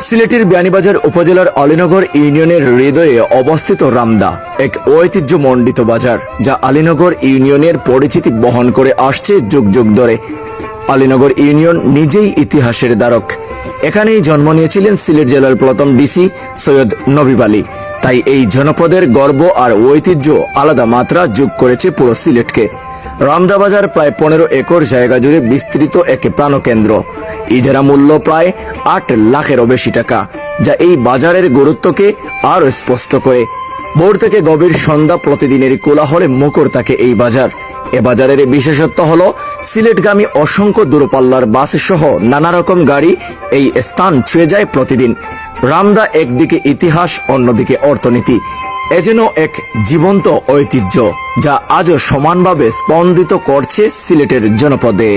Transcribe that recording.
সিলেটের বিয়ানীবাজার উপজেলার আলীনগর ইউনিয়নের হৃদয়ে অবস্থিত রামদা এক ঐতিহ্যমণ্ডিত বাজার, যা আলীনগর ইউনিয়নের পরিচিতি বহন করে আসছে যুগ যুগ ধরে। আলীনগর ইউনিয়ন নিজেই ইতিহাসের দ্বারক। এখানেই জন্ম নিয়েছিলেন সিলেট জেলার প্রথম ডিসি সৈয়দ নবীব আলী। তাই এই জনপদের গর্ব আর ঐতিহ্য আলাদা মাত্রা যোগ করেছে পুরো সিলেটকে। রামদা বাজার প্রায় 15 একর জায়গা জুড়ে বিস্তৃত এক প্রাণকেন্দ্র। ইজারা মূল্য প্রায় 8 লাখেরও বেশি টাকা, যা এই বাজারের গুরুত্বকে আরো স্পষ্ট করে। ভোর থেকে গভীর সন্ধ্যা প্রতিদিনের কোলাহলে মুখর থাকে এই বাজার। এ বাজারের বিশেষত্ব হলো সিলেটগামী অসংখ্য দূরপাল্লার বাস সহ নানা রকম গাড়ি এই স্থান ছুঁয়ে যায় প্রতিদিন। রামদা একদিকে ইতিহাস, অন্যদিকে অর্থনীতি। এ যেন এক জীবন্ত ঐতিহ্য, যা আজও সমানভাবে স্পন্দিত করছে সিলেটের জনপদে।